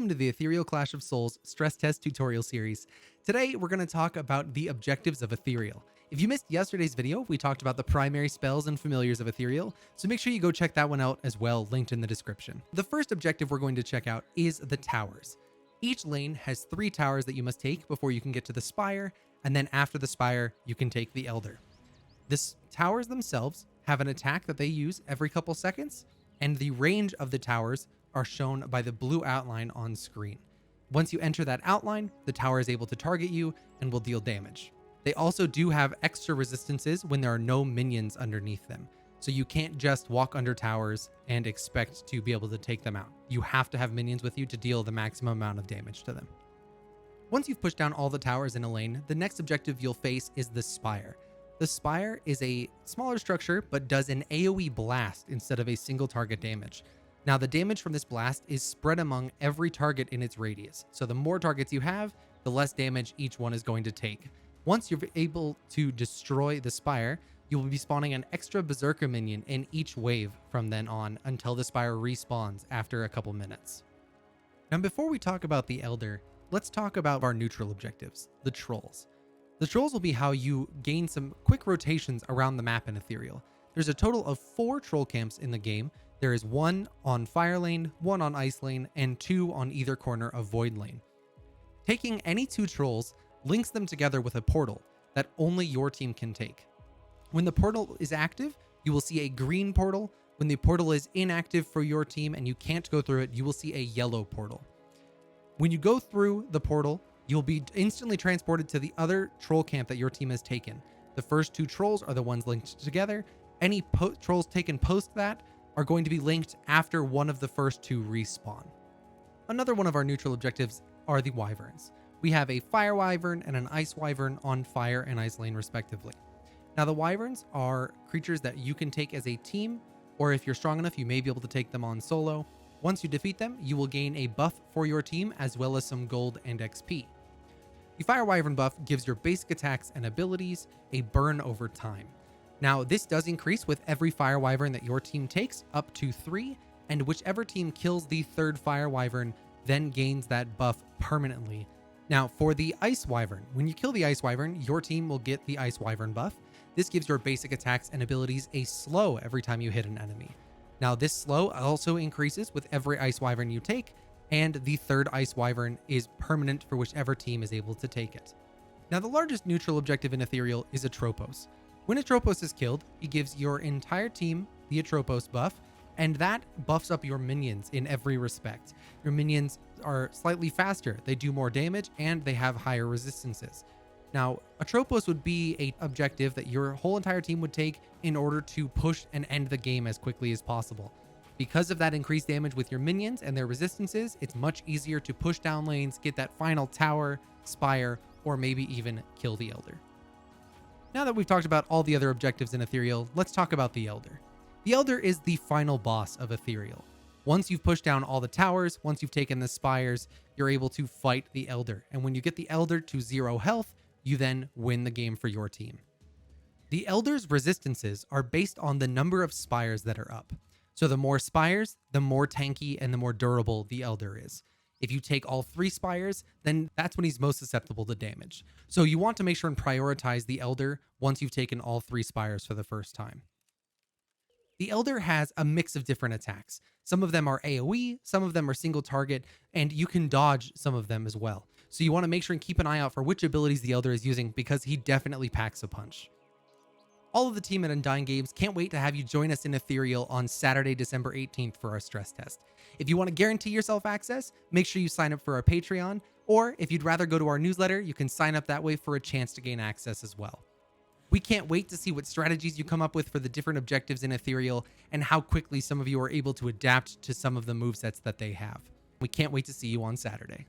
welcome to the Ethereal Clash of Souls stress test tutorial series. Today, we're going to talk about the objectives of Ethereal. If you missed yesterday's video, we talked about the primary spells and familiars of Ethereal, so make sure you go check that one out as well, linked in the description. The first objective we're going to check out is the towers. Each lane has 3 towers that you must take before you can get to the Spire, and then after the Spire, you can take the Elder. The towers themselves have an attack that they use every couple seconds, and the range of the towers are shown by the blue outline on screen. Once you enter that outline, the tower is able to target you and will deal damage. They also do have extra resistances when there are no minions underneath them. So you can't just walk under towers and expect to be able to take them out. You have to have minions with you to deal the maximum amount of damage to them. Once you've pushed down all the towers in a lane, the next objective you'll face is the Spire. The Spire is a smaller structure, but does an AoE blast instead of a single target damage. Now, the damage from this blast is spread among every target in its radius. So the more targets you have, the less damage each one is going to take. Once you're able to destroy the Spire, you will be spawning an extra Berserker minion in each wave from then on until the Spire respawns after a couple minutes. Now, before we talk about the Elder, let's talk about our neutral objectives, the Trolls. The Trolls will be how you gain some quick rotations around the map in Ethereal. There's a total of 4 troll camps in the game. There is 1 on Fire Lane, 1 on Ice Lane, and 2 on either corner of Void Lane. Taking any 2 trolls links them together with a portal that only your team can take. When the portal is active, you will see a green portal. When the portal is inactive for your team and you can't go through it, you will see a yellow portal. When you go through the portal, you'll be instantly transported to the other troll camp that your team has taken. The first 2 trolls are the ones linked together. Any trolls taken post that are going to be linked after one of the first 2 respawn. Another one of our neutral objectives are the Wyverns. We have a Fire Wyvern and an Ice Wyvern on Fire and Ice Lane respectively. Now, the Wyverns are creatures that you can take as a team, or if you're strong enough, you may be able to take them on solo. Once you defeat them, you will gain a buff for your team as well as some gold and XP. The Fire Wyvern buff gives your basic attacks and abilities a burn over time. Now, this does increase with every Fire Wyvern that your team takes, up to 3, and whichever team kills the 3rd Fire Wyvern then gains that buff permanently. Now, for the Ice Wyvern, when you kill the Ice Wyvern, your team will get the Ice Wyvern buff. This gives your basic attacks and abilities a slow every time you hit an enemy. Now, this slow also increases with every Ice Wyvern you take, and the 3rd Ice Wyvern is permanent for whichever team is able to take it. Now, the largest neutral objective in Ethereal is a Tropos. When a Tropos is killed, it gives your entire team the Tropos buff, and that buffs up your minions in every respect. Your minions are slightly faster, they do more damage, and they have higher resistances. Now, a Tropos would be an objective that your whole entire team would take in order to push and end the game as quickly as possible. Because of that increased damage with your minions and their resistances, it's much easier to push down lanes, get that final tower, Spire, or maybe even kill the Elder. Now that we've talked about all the other objectives in Ethereal, let's talk about the Elder. The Elder is the final boss of Ethereal. Once you've pushed down all the towers, once you've taken the Spires, you're able to fight the Elder. And when you get the Elder to 0 health, you then win the game for your team. The Elder's resistances are based on the number of Spires that are up. So the more Spires, the more tanky and the more durable the Elder is. If you take all 3 Spires, then that's when he's most susceptible to damage. So you want to make sure and prioritize the Elder once you've taken all 3 Spires for the first time. The Elder has a mix of different attacks. Some of them are AoE, some of them are single target, and you can dodge some of them as well. So you want to make sure and keep an eye out for which abilities the Elder is using because he definitely packs a punch. All of the team at Undying Games can't wait to have you join us in Ethereal on Saturday, December 18th for our stress test. If you want to guarantee yourself access, make sure you sign up for our Patreon, or if you'd rather go to our newsletter, you can sign up that way for a chance to gain access as well. We can't wait to see what strategies you come up with for the different objectives in Ethereal and how quickly some of you are able to adapt to some of the movesets that they have. We can't wait to see you on Saturday.